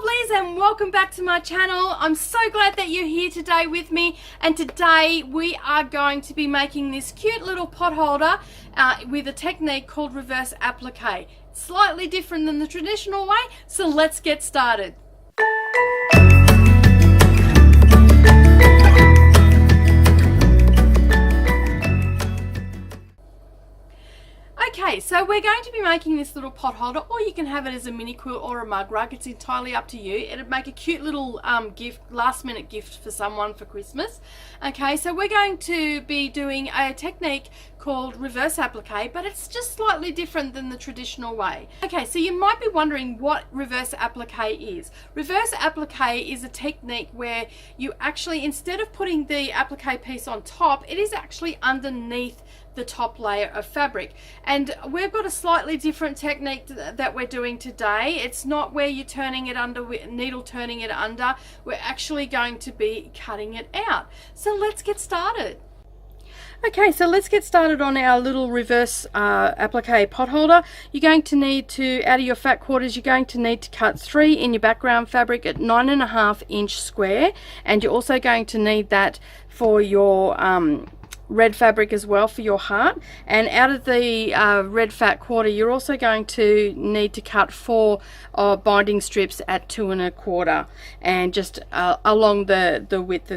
lovelies, and welcome back to my channel. I'm so glad that you're here today with me, and today we are going to be making this cute little pot holder with a technique called reverse applique. It's slightly different than the traditional way, so let's get started. Okay, so we're going to be making this little pot holder, or you can have it as a mini quilt or a mug rug. It's entirely up to you. It'd make a cute little last minute gift for someone for Christmas. Okay, so we're going to be doing a technique called reverse applique, but it's just slightly different than the traditional way. Okay, so you might be wondering what reverse applique is. Reverse applique is a technique where you actually, instead of putting the applique piece on top, it is actually underneath the top layer of fabric. And we've got a slightly different technique that we're doing today. It's not where you're turning it under, needle turning it under. We're actually going to be cutting it out. So let's get started. Okay, so let's get started on our little reverse applique pot holder. You're going to need to, out of your fat quarters, you're going to need to cut 3 in your background fabric at 9.5 inch square, and you're also going to need that for your red fabric as well for your heart. And out of the red fat quarter, you're also going to need to cut 4 binding strips at 2 1/4, and just along the width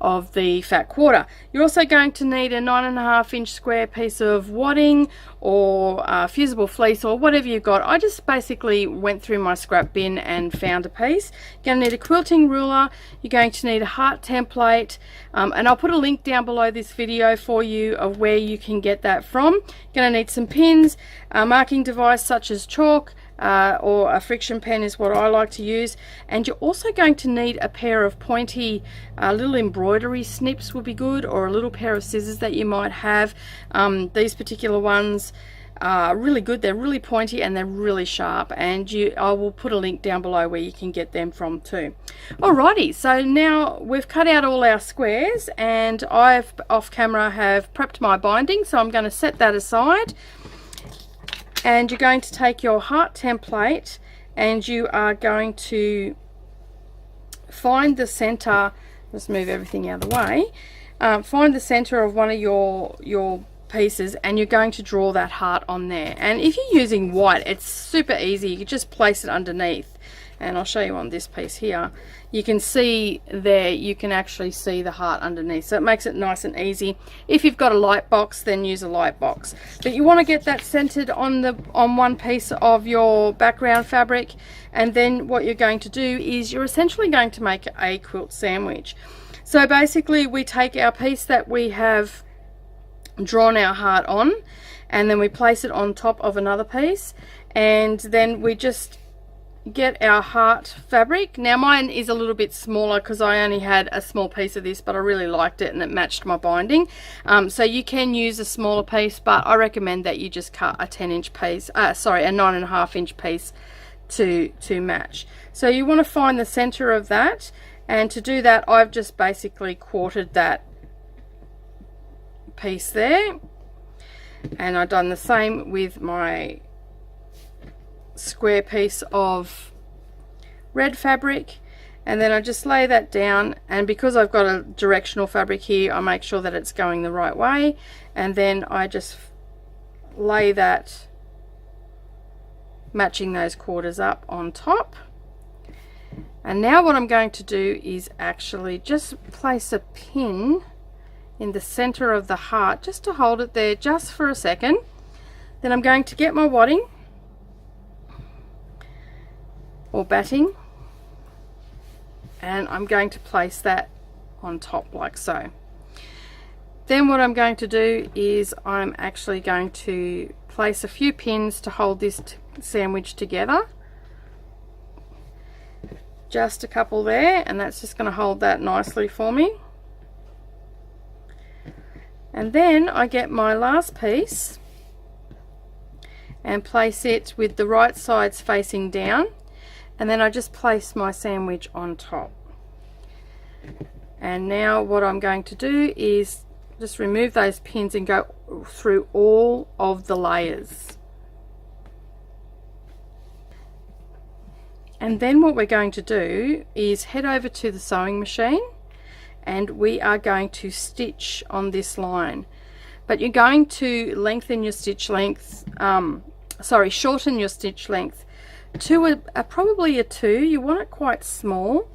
of the fat quarter. You're also going to need a 9.5 inch square piece of wadding or fusible fleece or whatever you've got. I just basically went through my scrap bin and found a piece. You're going to need a quilting ruler. You're going to need a heart template, and I'll put a link down below this video for you of where you can get that from. You're going to need some pins, a marking device such as chalk, or a friction pen is what I like to use, and you're also going to need a pair of pointy little embroidery snips would be good, or a little pair of scissors that you might have. These particular ones are really good. They're really pointy and they're really sharp, and I will put a link down below where you can get them from too. Alrighty, so now we've cut out all our squares, and I've off camera have prepped my binding, so I'm going to set that aside. And you're going to take your heart template, and you are going to find the center. Let's move everything out of the way. Find the center of one of your pieces, and you're going to draw that heart on there. And if you're using white, it's super easy. You can just place it underneath, and I'll show you on this piece here. You can see there, you can actually see the heart underneath, so it makes it nice and easy. If you've got a light box, then use a light box, but you want to get that centered on one piece of your background fabric. And then what you're going to do is you're essentially going to make a quilt sandwich. So basically, we take our piece that we have drawn our heart on, and then we place it on top of another piece, and then we just get our heart fabric. Now mine is a little bit smaller because I only had a small piece of this, but I really liked it and it matched my binding. So you can use a smaller piece, but I recommend that you just cut a 10 inch piece, a 9.5 inch piece to match. So you want to find the center of that, and to do that I've just basically quartered that piece there, and I've done the same with my square piece of red fabric. And then I just lay that down, and because I've got a directional fabric here, I make sure that it's going the right way, and then I just lay that, matching those quarters up on top. And now what I'm going to do is actually just place a pin in the center of the heart, just to hold it there just for a second. Then I'm going to get my wadding or batting, and I'm going to place that on top like so. Then what I'm going to do is I'm actually going to place a few pins to hold this sandwich together. Just a couple there, and that's just going to hold that nicely for me. And then I get my last piece and place it with the right sides facing down, and then I just place my sandwich on top. And now what I'm going to do is just remove those pins and go through all of the layers. And then what we're going to do is head over to the sewing machine, and we are going to stitch on this line. But you're going to lengthen your stitch length, shorten your stitch length to probably a 2. You want it quite small,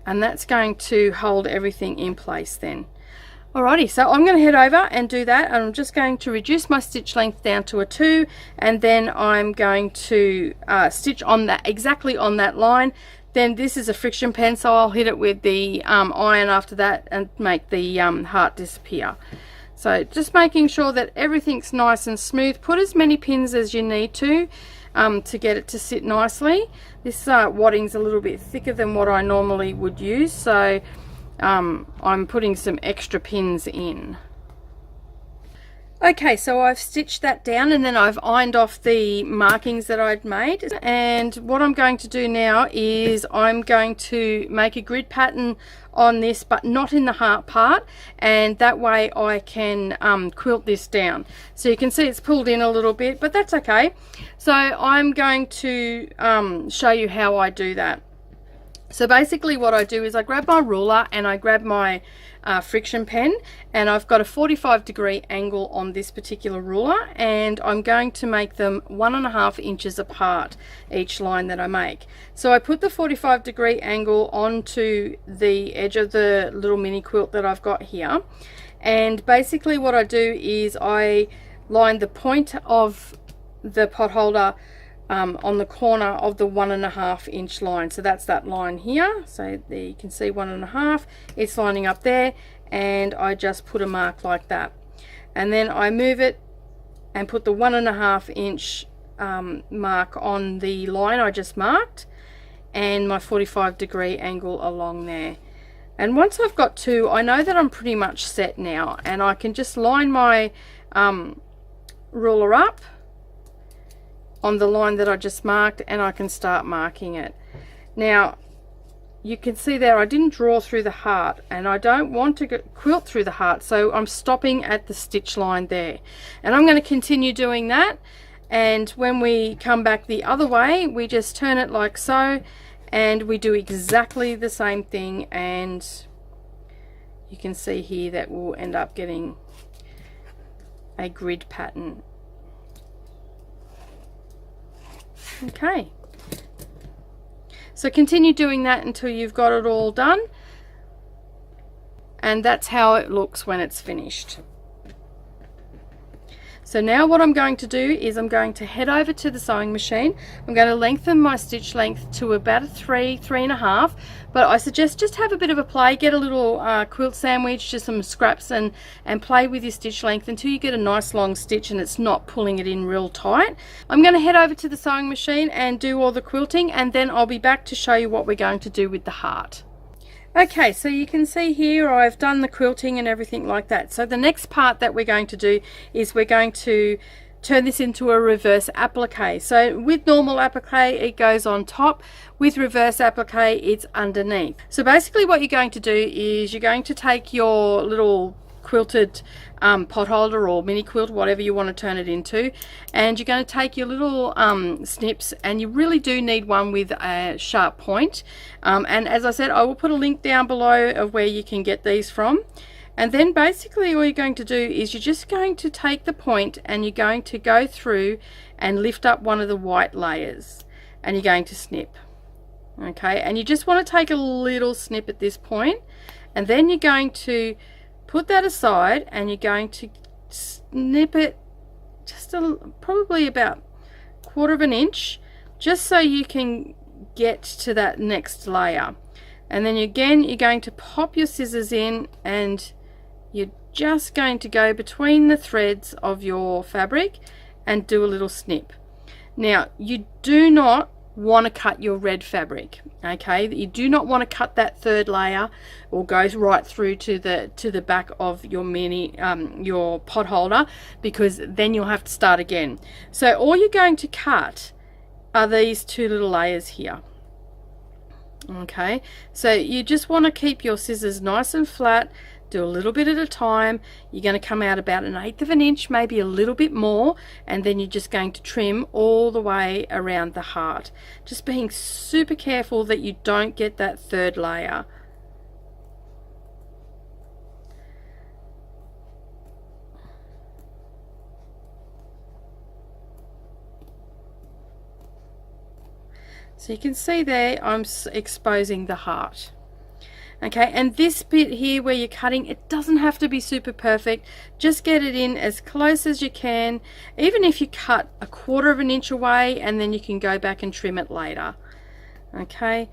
and that's going to hold everything in place then. Alrighty, so I'm going to head over and do that, and I'm just going to reduce my stitch length down to a 2, and then I'm going to stitch on that, exactly on that line. Then this is a friction pen, so I'll hit it with the iron after that and make the heart disappear. So just making sure that everything's nice and smooth. Put as many pins as you need to get it to sit nicely. This wadding's a little bit thicker than what I normally would use, so I'm putting some extra pins in. Okay, so I've stitched that down, and then I've ironed off the markings that I'd made. And what I'm going to do now is I'm going to make a grid pattern on this, but not in the heart part, and that way I can quilt this down. So you can see it's pulled in a little bit, but that's okay. So I'm going to show you how I do that. So basically what I do is I grab my ruler and I grab my friction pen, and I've got a 45-degree angle on this particular ruler, and I'm going to make them 1.5 inches apart, each line that I make. So I put the 45-degree angle onto the edge of the little mini quilt that I've got here, and basically what I do is I line the point of the pot holder on the corner of the 1.5 inch line. So that's that line here. So there you can see 1.5. It's lining up there, and I just put a mark like that, and then I move it and put the 1.5 inch mark on the line I just marked, and my 45-degree angle along there. And once I've got 2, I know that I'm pretty much set now, and I can just line my ruler up on the line that I just marked, and I can start marking it. Now you can see there I didn't draw through the heart, and I don't want to quilt through the heart, so I'm stopping at the stitch line there, and I'm going to continue doing that. And when we come back the other way, we just turn it like so, and we do exactly the same thing, and you can see here that we'll end up getting a grid pattern. Okay, so continue doing that until you've got it all done, and that's how it looks when it's finished. So now what I'm going to do is I'm going to head over to the sewing machine. I'm going to lengthen my stitch length to about a 3.5, but I suggest just have a bit of a play, get a little quilt sandwich, just some scraps, and play with your stitch length until you get a nice long stitch and it's not pulling it in real tight. I'm going to head over to the sewing machine and do all the quilting, and then I'll be back to show you what we're going to do with the heart. Okay, so you can see here I've done the quilting and everything like that. So the next part that we're going to do is we're going to turn this into a reverse applique. So with normal applique, it goes on top. With reverse applique, it's underneath. So basically what you're going to do is you're going to take your little quilted pot holder or mini quilt, whatever you want to turn it into, and you're going to take your little snips, and you really do need one with a sharp point, and as I said, I will put a link down below of where you can get these from. And then basically all you're going to do is you're just going to take the point and you're going to go through and lift up one of the white layers, and you're going to snip. Okay, and you just want to take a little snip at this point, and then you're going to put that aside, and you're going to snip it just probably about 1/4 inch, just so you can get to that next layer. And then again, you're going to pop your scissors in, and you're just going to go between the threads of your fabric and do a little snip. Now you do not want to cut your red fabric, okay? You do not want to cut that 3rd layer or go right through to the back of your your pot holder, because then you'll have to start again. So all you're going to cut are these 2 little layers here. Okay, so you just want to keep your scissors nice and flat, Do a little bit at a time. You're going to come out about 1/8 of an inch, maybe a little bit more, and then you're just going to trim all the way around the heart. Just being super careful that you don't get that third layer. So you can see there I'm exposing the heart. Okay, and this bit here where you're cutting, it doesn't have to be super perfect. Just get it in as close as you can, even if you cut 1/4 of an inch away, and then you can go back and trim it later. Okay,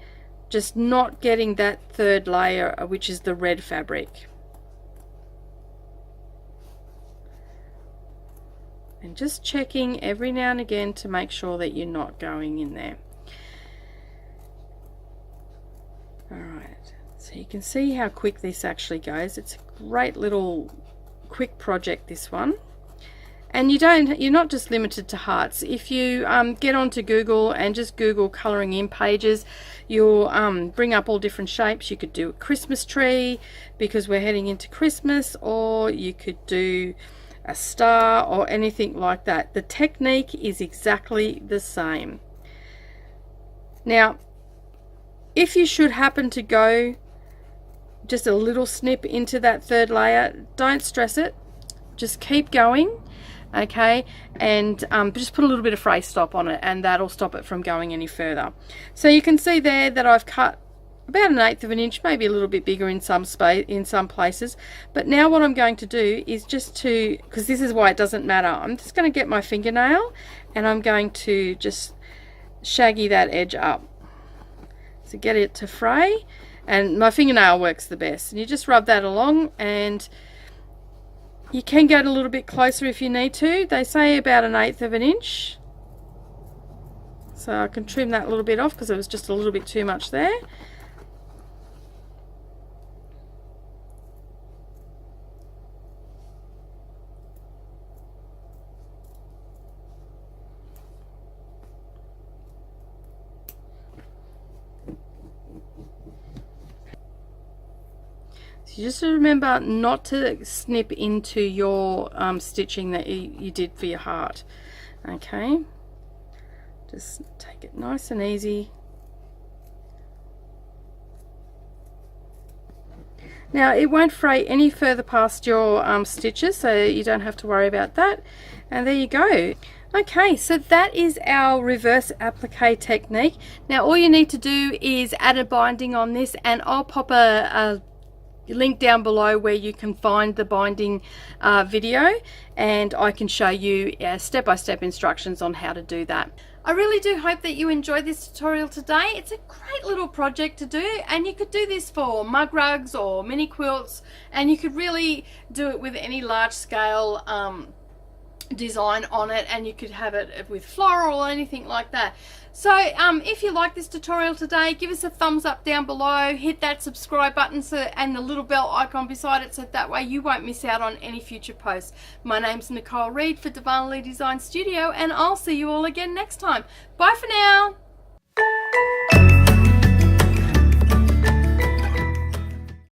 just not getting that third layer, which is the red fabric. And just checking every now and again to make sure that you're not going in there. Alright, so you can see how quick this actually goes. It's a great little quick project, this one. And you're not just limited to hearts. If you get onto Google and just Google colouring in pages, you'll bring up all different shapes. You could do a Christmas tree because we're heading into Christmas, or you could do a star or anything like that. The technique is exactly the same. Now, if you should happen to go just a little snip into that third layer, don't stress it. Just keep going, okay? And just put a little bit of fray stop on it, and that'll stop it from going any further. So you can see there that I've cut about 1/8 of an inch, maybe a little bit bigger in some places. But now what I'm going to do is just to, because this is why it doesn't matter, I'm just going to get my fingernail and I'm going to just shaggy that edge up. So get it to fray, and my fingernail works the best. And you just rub that along, and you can get a little bit closer if you need to. They say about 1/8 of an inch. So I can trim that a little bit off because it was just a little bit too much there. So just remember not to snip into your stitching that you did for your heart. Okay, just take it nice and easy. Now it won't fray any further past your stitches, so you don't have to worry about that. And there you go. Okay, so that is our reverse applique technique. Now all you need to do is add a binding on this, and I'll pop a link down below where you can find the binding video, and I can show you step-by-step instructions on how to do that. I really do hope that you enjoyed this tutorial today. It's a great little project to do, and you could do this for mug rugs or mini quilts, and you could really do it with any large scale design on it, and you could have it with floral or anything like that. So if you like this tutorial today, give us a thumbs up down below, hit that subscribe button and the little bell icon beside it, so that way you won't miss out on any future posts. My name's Nicole Reid for Darvanalee Design Studio, and I'll see you all again next time. Bye for now.